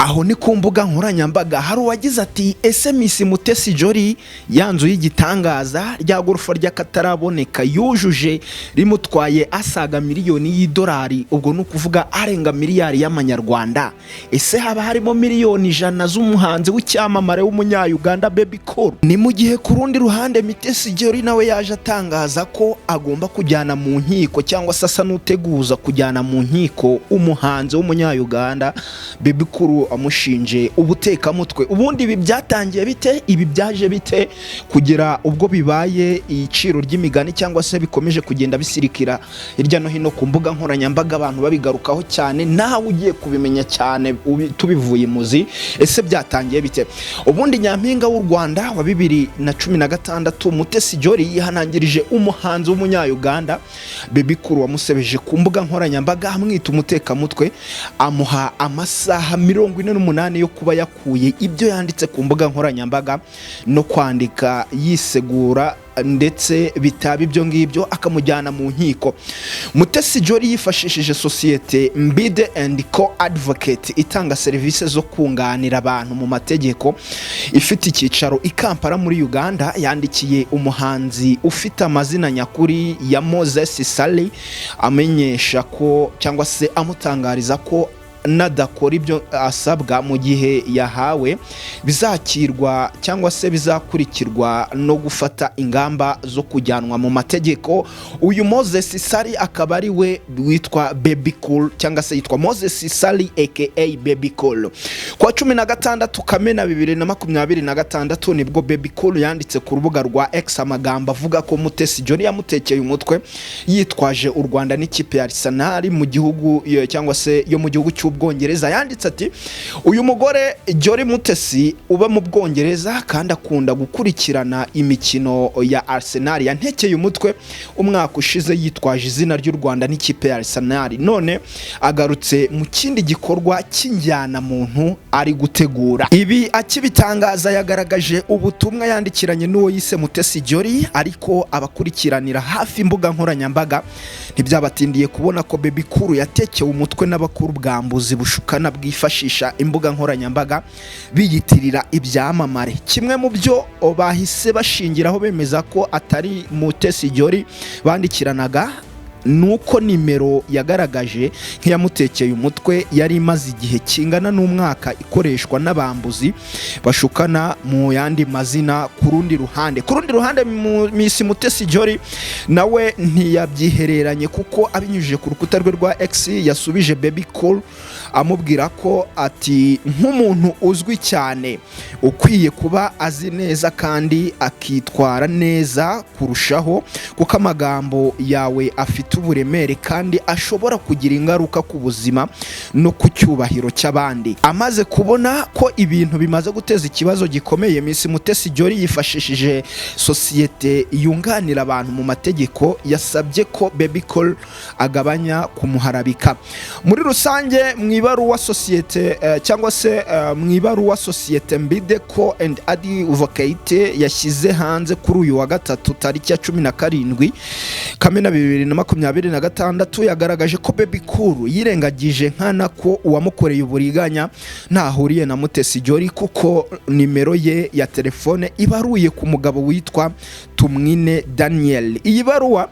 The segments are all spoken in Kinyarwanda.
aho ni ku mbuga nkoranyambaga hari uwagize ati ese Miss Mutesi Jolly yanzu y'igitangaza rya gorofa ry'akataraboneka yujuje rimutwaye asaga miliyoni y'idolari, ubwo no kuvuga arenga miliyari y'amanyarwanda. Ese haba harimo miliyoni 100 z'umuhanzi w'icyamamare w'umunya-Uganda Bebe Cool? Ni mu gihe ku rundi ruhande Mutesi Jolly nawe yaje atangaza ko agomba kujyana mu nkiko cyangwa se asa n'uteguza kujyana mu nkiko umuhanzi w'umunya-Uganda Bebe Cool amushinje ubutekamutwe. Ubundi ibi byatangiye bite? Ibi byaje bite kugera ubwo bibaye iciro ry'imigani cyangwa se bikomeje kugenda bisirikira hirya no hino ku mbuga nkoranyambaga, abantu babigarukaho cyane, nawe ugiye kubimenya cyane tubivuye muzi. Ese byatangiye bite? Ubundi nyampinga w'u Rwanda wa 2016 Mutesi Jolly yihanangirije umuhanzi w'umunya-Uganda Bebe Cool wamusebeje ku mbuga nkoranyambaga amwita umutekamutwe, amuha amasaha 48 yo kuba yakuye ibyo yanditse ku mbuga nkoranyambaga no kwandika yisegura, ndetse bitaba ibyo ngibyo akamujyana mu nkiko. Mutesi Jolly yifashishije sosiyete Mbide & Co Advocate itanga serivisi zo kunganira abantu mu mategeko ifite icyicaro i Kampala muri Uganda, yandikiye umuhanzi ufite amazina nyakuri ya Moses Sally amenyesha ko cyangwa se amutangariza ko nadakora ibyo asabwa mu gihe yahawe bizakirwa cyangwa se bizakurikirwa no gufata ingamba zo kujyanwa mu mategeko. Uyu Moses Sally akaba ari we witwa Bebe Cool cyangwa se yitwa Moses Sally aka Bebe Cool. Kwa 16 Kamena 2026 nibwo Bebe Cool yanditse ku rubuga rwa X amagambo avuga ko Mutesi Jolly yamutekeye umutwe yitwaje u Rwanda n'ikipe ya Arsenal mu gihugu cyangwa se yo mu gihugu Bwongereza. Yanditse ati uyu mugore Jolly Mutesi uba mu Bwongereza kandi akunda gukurikirana imikino ya Arsenal yantekeye umutwe umwaka ushize yitwaje izina ry'u Rwanda n'ikipe ya Arsenal, none agarutse mu kindi gikorwa cy'injyana muntu ari gutegura. Ibi akibitangaza yagaragaje ubutumwa yandikiranye n'uwo yise Mutesi Jolly, ariko abakurikiranira hafi imbuga nkoranyambaga ntibyabatindiye kubona ko Bebe Cool yatekewe umutwe n'abakuru bwambuzi bushukana bwifashisha imbuga nkoranyambaga biyitirira ibyamamare. Kimwe mu byo bahise bashingiraho bemeza ko atari Mutesi Jolly bandikiranaga nuko nimero yagaragaje nk'iyamutekeye umutwe yari imaze igihe kingana n'umwaka ikoreshwa n'abambuzi bashukana mu yandi mazina. Ku rundi ruhande Miss Mutesi Jolly nawe ntiyabyihereranye, kuko abinyujije ku rukuta rwe rwa X yasubije Bebe Cool amubwira ko ati nk'umuntu uzwi cyane ukwiye kuba azi neza kandi akitwara neza kurushaho, kuko amagambo yawe afite uburemere kandi ashobora kugira ingaruka ku buzima no ku cyubahiro cy'abandi. Amaze kubona ko ibintu bimaze guteza ikibazo gikomeye, Miss Mutesi Jolly yifashishije sosiyete yunganira abantu mu mategeko yasabye ko Bebe Cool agabanya kumuharabika. Muri rusange mu ibaruwa sosiyete cyangwa se mu ibaruwa sosiyete Mbide Co and Advocate yashyize hanze kuri uyu wa gatatu tariki ya 17 Kamena 2026 yagaragaje ko Bebe Cool yirengagije nkana ko uwamukoreye uburiganya ntahuriye na Mutesi Jolly, kuko nimero ye ya telefone ibaruye ku mugabo witwa Tumwine Daniel. Iyi baruwa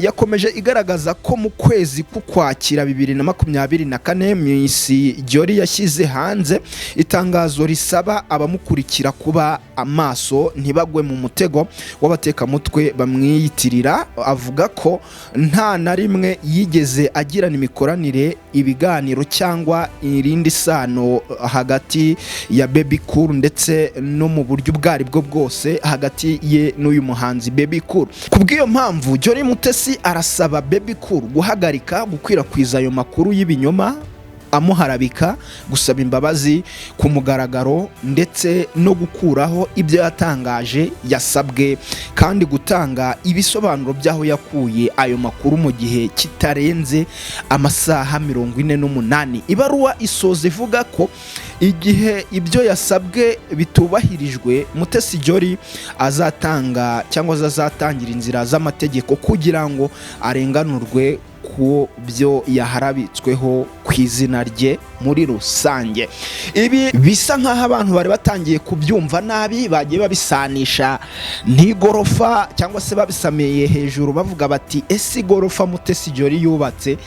yakomeje igaragaza ko mu kwezi k'Ukwakira 2024 Miss Jolly yashyize hanze itangazo risaba abamukurikira kuba amaso ntibagwe mu mutego w'abatekamutwe bamwiyitirira. Avuga ko nta na rimwe yigeze agirana imikoranire, ibiganiro cyangwa irindi sano hagati ya Bebe Cool ndetse no mu buryo bwari bwo bwose hagati ye n'uyu muhanzi Bebe Cool. Kubw'iyo mpamvu Jolly Mutesi arasaba Bebe Cool guhagarika gukwirakwiza ayo makuru y'ibinyoma amuharabika, gusaba imbabazi ku mugaragaro ndetse no gukuraho ibyo yatangaje yasabwe, kandi gutanga ibisobanuro by'aho yakuye ayo makuru mu gihe kitarenze amasaha 48. Ibaruwa isoza ivuga ko igihe ibyo yasabwe bitubahirijwe Mutesi Jolly azatanga cyangwa azatangira inzira z'amategeko kugira ngo arenganurwe ku byo yaharabitsweho ku izina rye. muri rusange. Ibi bisa nk'aho abantu bari batangiye kubyumva nabi, bagiye babisanisha n'igorofa cyangwa se babisamiye hejuru bavuga bati ese igorofa Mutesi Jolly yubatse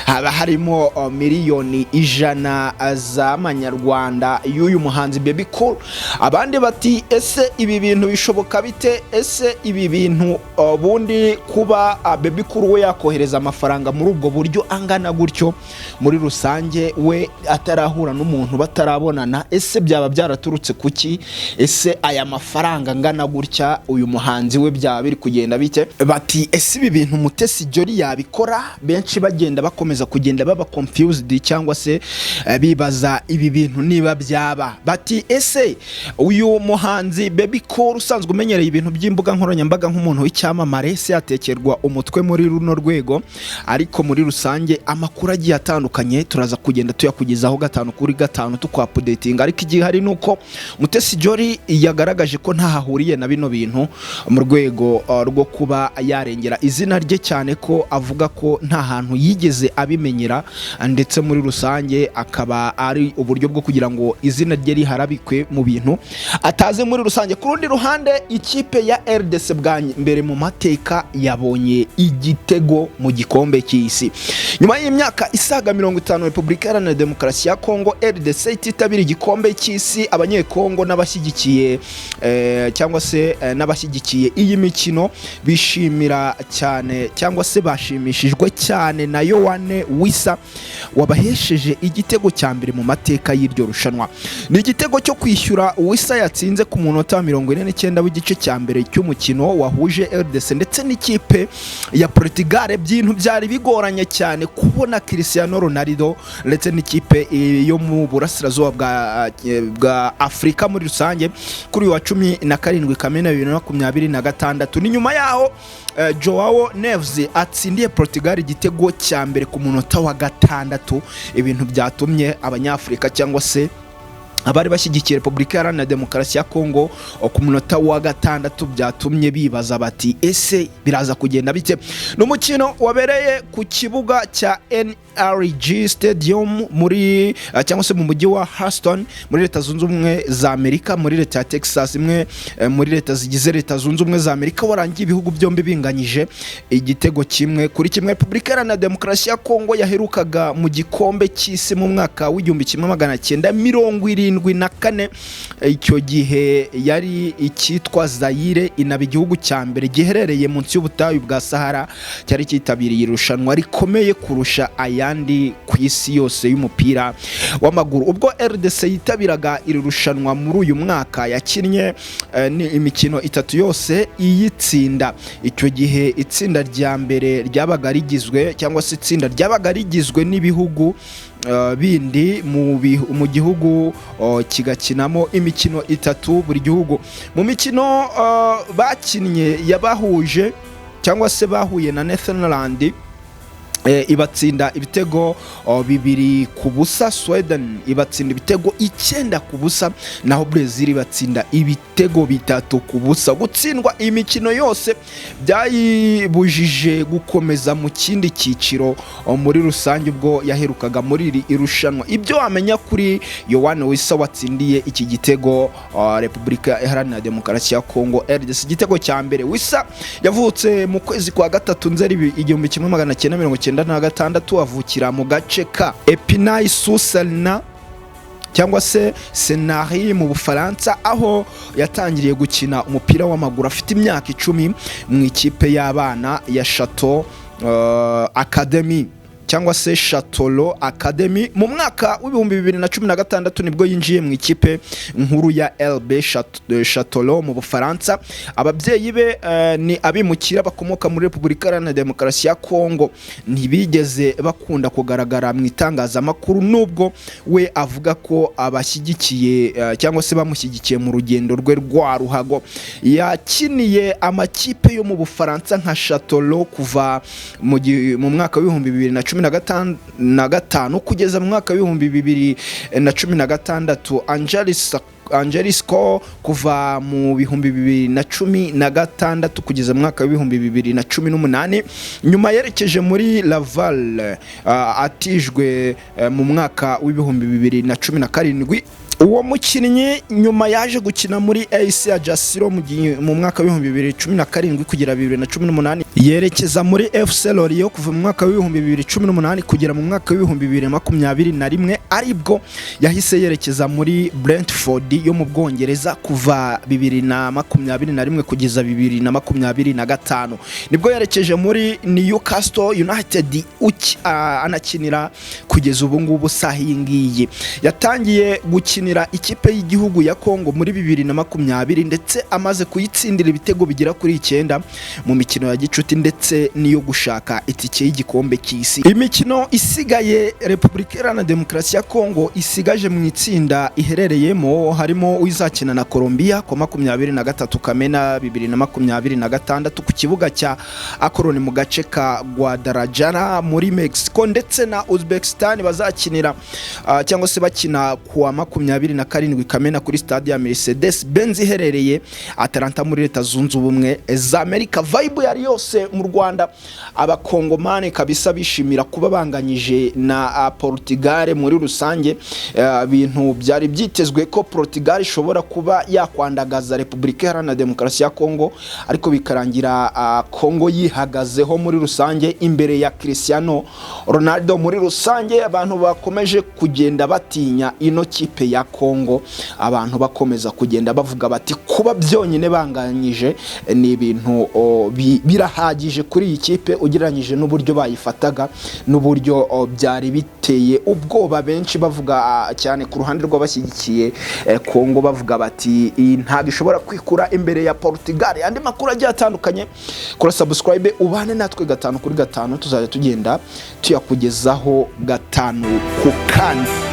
haba harimo miliyoni 100 z'amanyarwanda y'uyu muhanzi Bebe Cool. Abandi bati ese ibi bintu bishoboka bite? Ese ibi bintu bundi kuba Bebe Cool we yakohereza amafaranga muri ubwo buryo angana gutyo muri rusange we atarahura n'umuntu batarabonana, ese byaba byaraturutse kuki? Ese aya mafaranga angana gutya uyu muhanzi we byaba biri kugenda bite? Bati ese ibi bintu Mutesi Jolly yabikora? Benshi bagenda bakomeza kugenda baba confused cyangwa se bibaza ibi bintu niba byaba. Bati ese uyu muhanzi Bebe Cool usanzwe umenyereye ibintu by'imbuga nkoranyambaga nk'umuntu w'icyamamare, se yatekerwa umutwe muri runo rwego? Ariko muri rusange amakuru agiye atandukanye turaza kugenda tuyakugezaho 5 kuri 5 tukwapudating. Ariko igihe hari nuko Mutesi Jolly yagaragaje ko ntahahuriye na bino bintu mu rwego rwo kuba yarengera izina rye, cyane ko avuga ko nta hantu yigeze abimenyera, ndetse muri rusange akaba ari uburyo bwo kugira ngo izina rye riharabikwe mu bintu ataze muri rusange. Ku rundi ruhande ikipe ya RDC bwa mbere mu mateka yabonye igitego mu gikombe cy'isi nyuma y'imyaka isaga 50 Repubulika Iharanira Demokarasi ya Kongo RDC ititabira igikombe cy'isi. Abanyekongo n'abashyigikiye cyangwa se n'abashyigikiye iyi mikino bishimira cyane cyangwa se bashimishijwe cyane na Yoane Wissa wabahesheje igitego cya mbere mu mateka y'iryo rushanwa. Ni igitego cyo kwishyura Wissa yatsinze ku munota 49 w'igice cya mbere cy'umukino wahuje RDC ndetse n'ikipe ya Portugal. Byintu byari bigoranye cyane kubona Cristiano Ronaldo ndetse n'ikipe yo mu burasirazuba bwa Afrika muri rusange kuri wa 17 Kamena 2026. Ni nyuma yaho Joao Neves atsindiye Portugal igitego cya mbere ku munota wa 6. Ibintu byatumye abanyafrika cyangwa se abari bashyigikiye Repubulika Iharanira Demokarasi ya Kongo ku munota wa 6 byatumye bibaza bati ese biraza kugenda bite? N'umukino wabereye ku kibuga cya NRG Stadium muri cyangwa se mu mujyi wa Houston muri Leta Zunze Ubumwe za Amerika, muri leta ya Texas, imwe muri leta zigize Leta Zunze Ubumwe za Amerika, warangiye ibihugu byombi binganyije igitego kimwe kuri kimwe. Repubulika Iharanira Demokarasi ya Kongo yaherukaga mu gikombe cy'isi mu mwaka w'1974. Icyo gihe yari icyitwa Zaire, inaba igihugu cya mbere giherereye munsi y'ubutayu bwa Sahara cyari cyitabiriye irushanwa rikomeye kurusha ayandi ku isi yose y'umupira w'amaguru. Ubwo RDC yitabiraga iri rushanwa muri uyu mwaka yakinnye imikino 3 yose iyitsinda. Icyo gihe itsinda rya mbere ryabaga rigizwe cyangwa se itsinda ryabaga rigizwe n'ibihugu bindi mu gihugu kigakinamo imikino 3 buri gihugu. Mu mikino bakinnye yabahuje cyangwa se bahuye na Netherlands ibatsinda ibitego 2-0. Sweden ibatsinda ibitego 9-0, naho Brazil ibatsinda ibitego 3-0. Gutsindwa imikino yose byayibujije gukomeza mu kindi cyiciro muri rusange ubwo yaherukaga muri iri irushanwa. Ibyo wamenya kuri Yoane Wissa watsindiye iki gitego Repubulika Iharanira Demokarasi ya Kongo RDC, igitego cya mbere. Wissa yavutse mu kwezi kwa 3 Nzeri 1996 avukira mu gace ka Epinay-sur-Seine cyangwa se Senari mu Bufaransa, aho yatangiriye gukina umupira w'amaguru afite imyaka 10 mu ikipe y'abana ya Chateau Academy cyangwa se Château Academy. Mu mwaka w'2016 nibwo yinjiye mu ikipe nkuru ya LB Château mu Bufaransa. Ababyeyi be ni abimukira bakomoka muri Repubulika Iharanira Demokarasi ya Kongo. Ntibigeze bakunda kugaragara mu itangazamakuru, nubwo we avuga ko abashyigikiye cyangwa se bamushyigikiye mu rugendo rwe rwa ruhago. Yakiniye amakipe yo mu Bufaransa nka Château kuva mu mwaka w'2010 2015 kugeza mu mwaka w'ibihumbi 2016, Angelisco kuva mu bihumbi 2016 kugeza mu mwaka w'ibihumbi 2018, nyuma yerekeje muri Laval atijwe mu mwaka w'ibihumbi 2017. Uwo mukinnyi nyuma yaje gukina muri AC Ajaccio mu mwaka w'ibihumbi 2017 kugera 2018, yerekeza muri FC Lorient kuva mu mwaka w'ibihumbi 2018 kugera mu mwaka w'ibihumbi 2021, aribwo yahise yerekeza muri Brentford yo mu Bwongereza kuva 2021 kugeza 2025. Nibwo yerekeje muri Newcastle United anakinira kugeza ubu ngubu sahingiye. Yatangiye gukina ikipe y'igihugu ya Kongo muri 2020 ndetse amaze kuyitsindira ibitego bigera kuri 9 mu mikino ya gicuti ndetse niyo gushaka itike y'igikombe cy'isi. Imikino isigaye Repubulika Iharanira Demokarasi ya Kongo isigaje mu itsinda iherereyemo harimo uzakina na Colombia ku 23 Kamena 2026 ku kibuga cya Akoroni mu gace ka Guadalajara muri Mexico, ndetse na Uzbekistan bazakinira cyangwa se bakina ku 27 Kamena kuri stade ya Mercedes Benz iherereye Atlanta muri Leta Zunze Ubumwe za Amerika. Vibe yari yose mu Rwanda, abakongomane kabisa bishimira kuba banganyije na Portugal muri rusange. Ibintu byari byitezwe ko Portugal ishobora kuba yakwandagaza Repubulika Iharanira Demokarasi ya Kongo, ariko bikarangira Kongo yihagazeho muri rusange imbere ya Cristiano Ronaldo. Muri rusange abantu bakomeje kugenda batinya ino kipe ya Kongo, abantu bakomeza kugenda bavuga bati kuba byonyine banganyije ni ibintu birahagije kuri iyi kipe ugereranyije n'uburyo bayifataga n'uburyo byari biteye ubwoba. Benshi bavuga cyane ku ruhande rw'abashyigikiye Kongo bavuga bati ntabwo ishobora kwikura imbere ya Portugal. Andi makuru agiye atandukanye, kora subscribe ubane natwe 5 kuri 5, tuzajya tugenda tuyakugezaho 5 ku kandi.